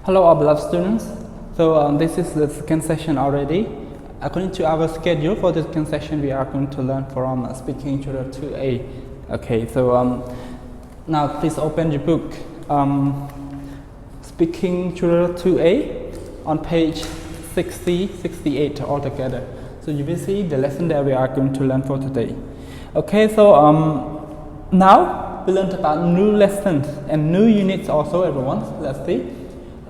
Hello, our beloved students. This is the second session already. According to our schedule for the second session, we are going to learn from Speaking Tutorial 2A. Okay, now please open your book. Speaking Tutorial 2A on page 68 altogether. So you will see the lesson that we are going to learn for today. Okay, now we learned about new lessons and new units also, everyone. Let's see.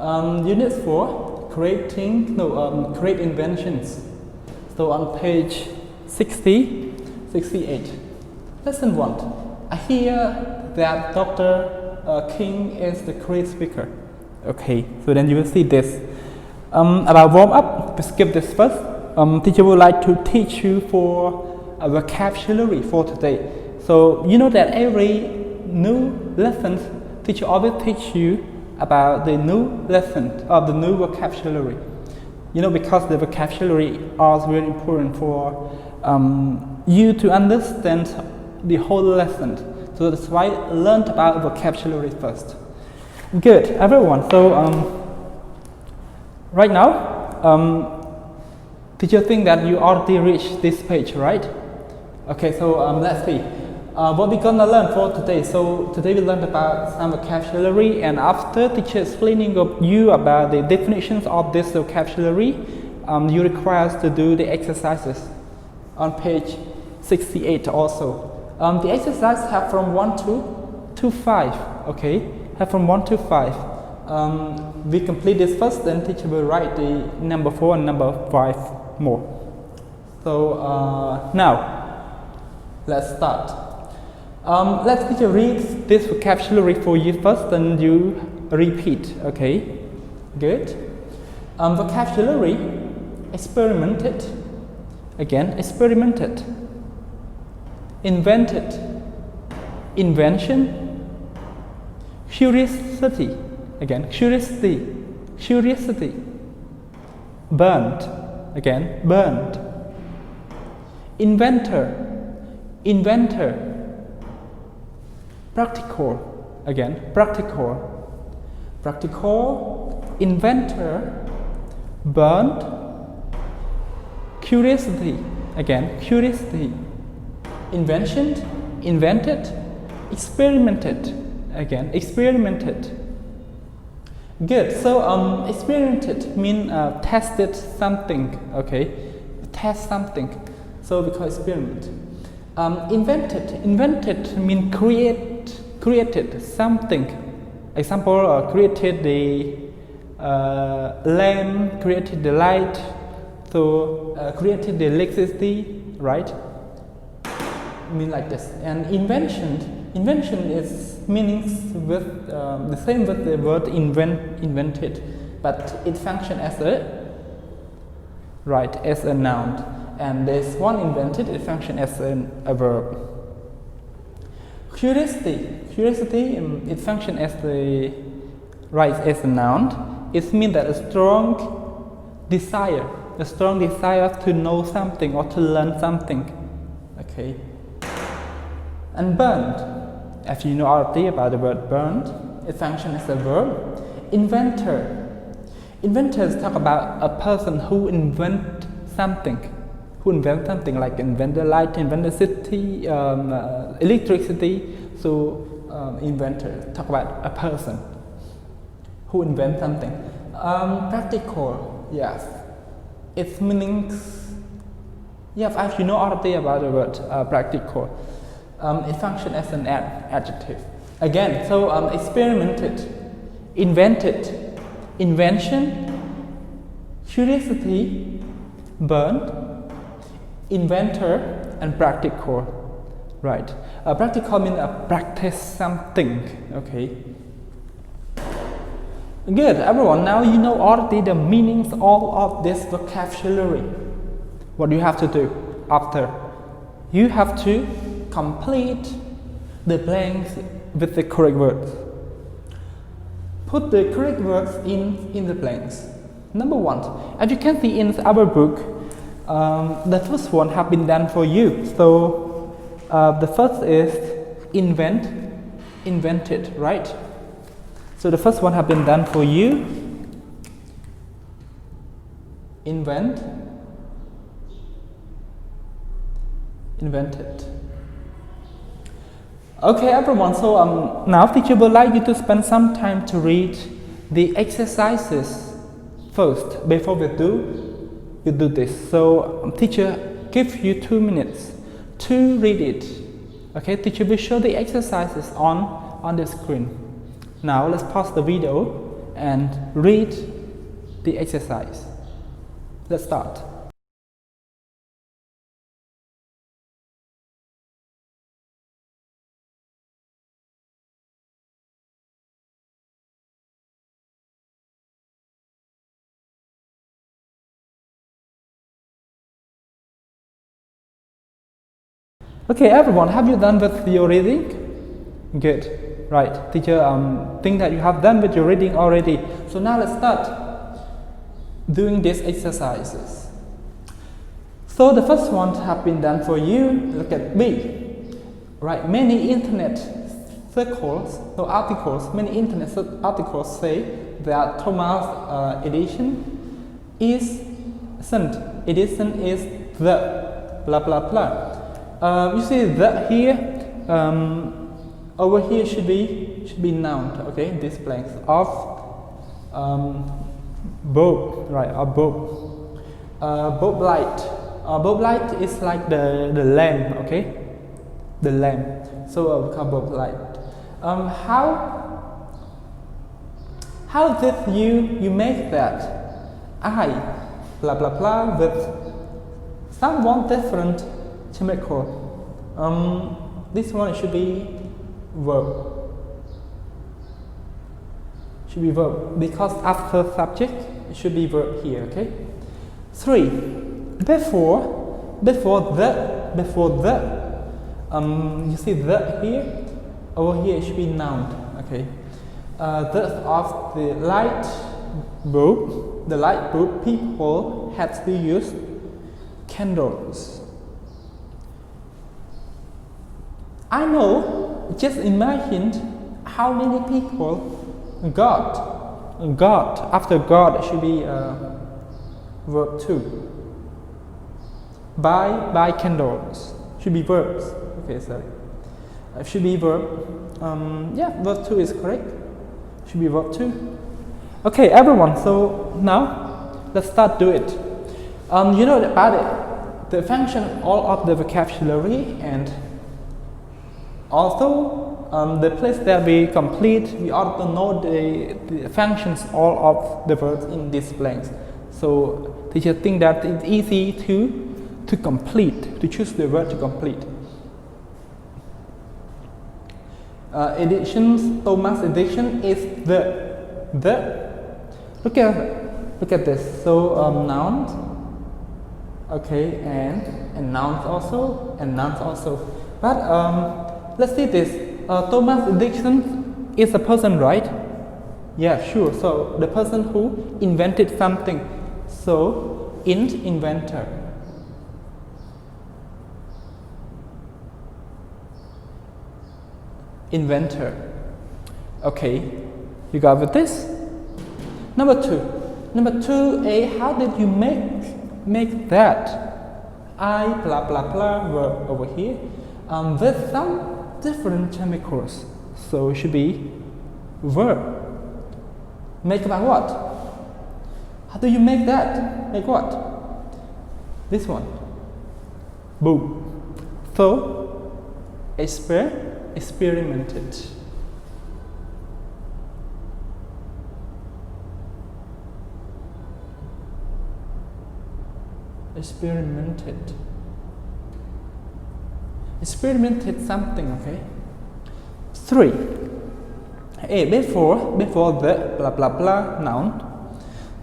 Units for create inventions. So on page 68, lesson 1. I hear that Dr. King is the great speaker. Okay, so then you will see this. About warm up, we skip this first. Teacher would like to teach you for a vocabulary for today. So you know that every new lesson, teacher always teach you about the new lesson of the new vocabulary. You know, because the vocabulary is very important for you to understand the whole lesson. So that's why I learned about vocabulary first. Good, everyone. So right now, teacher think that you already reached this page, right? Okay, let's see. What we're gonna learn for today. So today we learned about some vocabulary, and after teacher explaining of you about the definitions of this vocabulary, you require us to do the exercises on page 68 also. The exercise have from 1 to 5. Okay, have from 1 to 5. We complete this first, then teacher will write the number 4 and number 5 more. So now let's start. Let's teacher read this vocabulary for you first, then you repeat. Okay, good. Vocabulary: experimented, again experimented, invented, invention, curiosity, again curiosity, curiosity, burned, again burned, inventor, inventor, practical, again practical, practical, inventor, burned, curiosity, again curiosity, invention, invented, experimented, again experimented. Good. So experimented means tested something. Okay, test something. So we call experiment. Invented means created something. Example, created the lamp, created the light, so created the electricity, right? Mean like this. And invention is meanings with the same with the word invented, but it functions as a noun. And this one invented, it functions as a verb. Curiosity, it functions as a noun. It means that a strong desire to know something or to learn something. Okay. And burned, if you know already about the word burned, it functions as a verb. Inventors talk about a person who invent something. Like invent the light, invent the city, electricity. So inventor talk about a person who invent something. Practical, yes, its meanings. Yeah, if you know already about the word practical, it functions as an adjective. Again, so experimented, invented, invention, curiosity, burned, inventor, and practical, right? Practical means practice something. Okay. Good, everyone. Now you know already the meanings all of this vocabulary. What do you have to do after? You have to complete the blanks with the correct words. Put the correct words in the blanks. Number 1, as you can see in our book, the first one have been done for you. So the first is invented, right? So the first one have been done for you. invent, invented. Okay, everyone, so now teacher would like you to spend some time to read the exercises first before we do this. So teacher give you 2 minutes to read it. Okay, teacher will show the exercises on the screen. Now let's pause the video and read the exercise. Let's start. Okay, everyone, have you done with your reading? Good. Right, teacher think that you have done with your reading already. So now let's start doing these exercises. So the first one have been done for you. Look at B. Right, many internet articles say that Thomas edition is the blah blah blah. You see that here, over here should be noun. Okay, this blanks of bulb, right? Or bulb, bulb light. Bulb light is like the lamp. Okay, the lamp. So we call bulb light. How did you make that? I blah blah blah with someone different chemical. This one should be verb. Should be verb because after subject it should be verb here. Okay. 3. Before the. You see the here. Over here it should be noun. Okay. The of the light bulb. The light bulb people have to use candles. I know, just imagine how many people God, after God should be verb 2. Buy candles, should be verbs. Okay, sorry. Should be verb, yeah, verb 2 is correct. Should be verb 2. Okay, everyone, so now let's start do it. You know about it, the function, all of the vocabulary, and also, the place that we complete, we also know the functions, all of the verbs in these blanks. So teacher think that it's easy to complete, to choose the word to complete. Editions, Thomas edition is the. Look at this. So nouns, okay, and nouns also, and nouns also. But let's see this. Thomas Edison is a person, right? Yeah, sure. So the person who invented something. So inventor. Inventor. Okay, you got with this? Number 2. Number 2A. How did you make that? I blah blah blah verb over here. With some different chemicals, so it should be verb. Make by what? How do you make that? Make what? This one. Boom. So experimented. Experimented something. Okay. 3. A. Before the blah blah blah noun.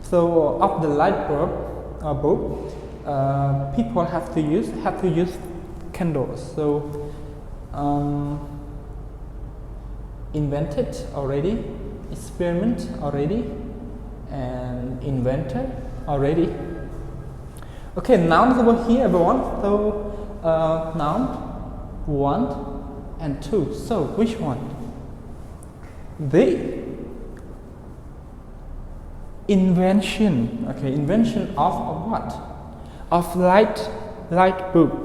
So of the light bulb or bulb, people have to use candles. So invented already, experiment already, and inventor already. Okay, nouns over here, everyone. So noun 1 and 2. So which one? The. invention. Okay, invention of what? Of light bulb.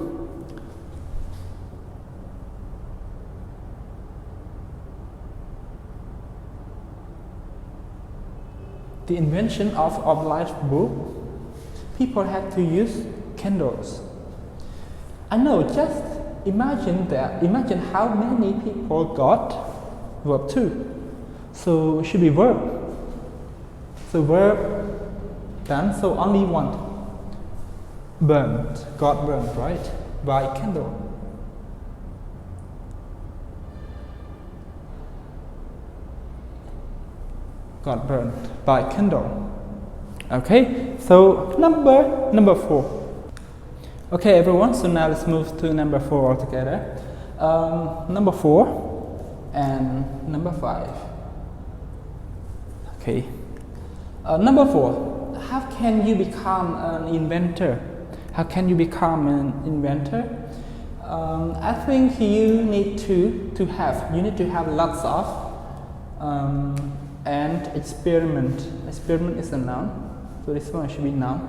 The invention of light bulb, people had to use candles. I know, just imagine how many people got verb 2. So it should be verb. So verb done, so only one. Burned, got burned, right? By candle. Got burned by candle. Okay, so number 4. Okay, everyone, so now let's move to number 4 altogether. Number 4 and number 5. Okay, number 4. How can you become an inventor? How can you become an inventor? I think you need to have lots of and experiment. Experiment is a noun, so this one should be noun.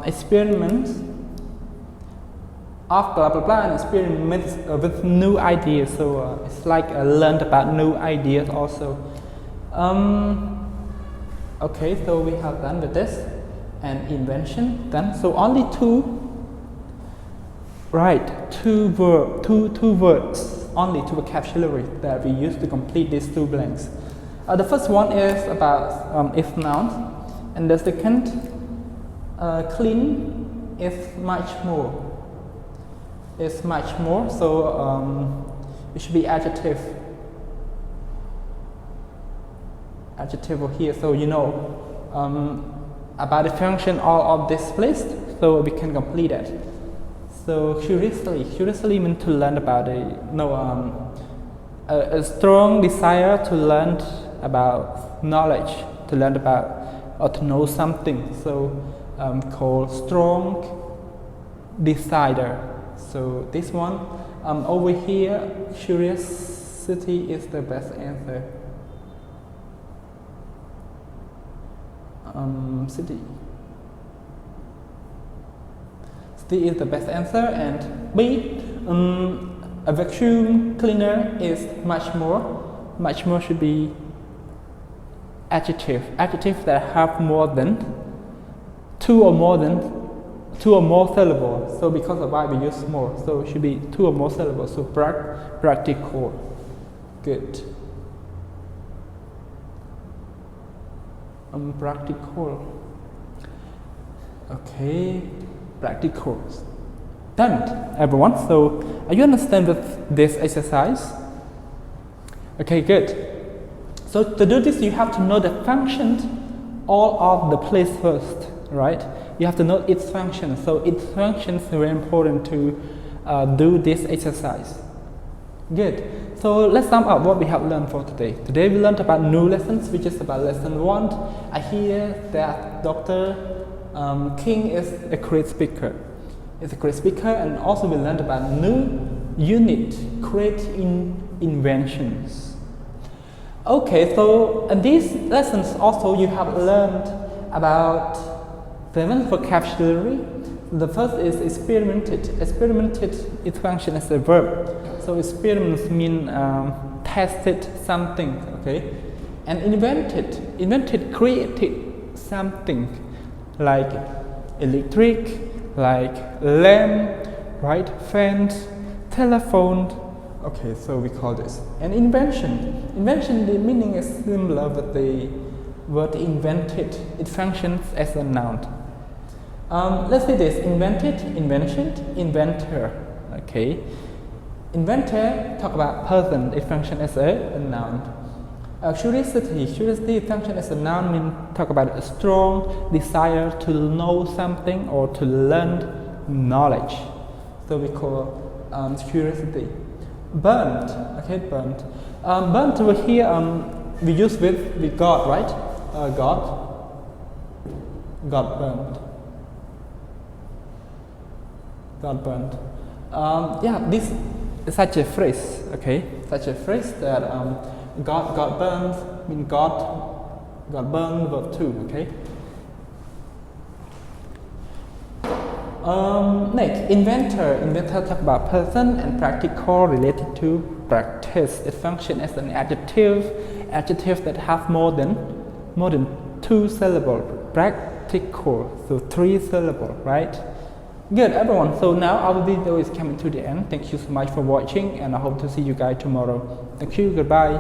Experiment of blah blah blah, and experiment with new ideas. So it's like learned about new ideas also. Okay, so we have done with this and invention done. So only 2. Right, 2 words, only 2 vocabulary that we use to complete these 2 blanks. The first one is about if nouns, and the second, clean is much more. Is much more, so it should be adjective. Adjective over here, so you know about the function all of this list, so we can complete it. So curiously means to learn about a strong desire to learn about knowledge, to learn about or to know something. So called strong desire. So this one over here, curiosity is the best answer. City is the best answer, and B, a vacuum cleaner is much more. Much more should be adjective. Adjective that have more than 2 or more syllables. So because of why we use more, so it should be 2 or more syllables. So practical. Good. Practical. Okay, practical. Done, everyone. So, are you understand with this exercise? Okay, good. So to do this, you have to know the functions all of the place first, right? You have to know its function. So its function is very important to do this exercise. Good. So let's sum up what we have learned for today. Today we learned about new lessons, which is about lesson 1. I hear that Dr. King is a great speaker. He's a great speaker, and also we learned about new unit, create inventions. Okay, so in these lessons also you have learned about 7 vocabulary. The first is experimented. Experimented, its function as a verb. So experiments mean tested something, okay? And invented, created something like electric, like lamp, right? Fans, telephone. Okay, so we call this. And invention. Invention, the meaning is similar with the word invented. It functions as a noun. Let's see this: invented, invention, inventor. Okay, inventor talk about person. It functions as a noun. Curiosity functions as a noun. Mean talk about a strong desire to know something or to learn knowledge. So we call curiosity. Burnt. Okay, burnt. Burnt over here. We use with God, right? God burned. God burned. Yeah, this is such a phrase, okay? Such a phrase that God burns, mean God got burn verb 2, okay? Next, inventor. Inventor talk about person, and practical related to practice. It functions as an adjective. Adjective that have more than 2 syllables. Practical, so 3 syllables, right? Good, everyone. So now our video is coming to the end. Thank you so much for watching, and I hope to see you guys tomorrow. Thank you. Goodbye.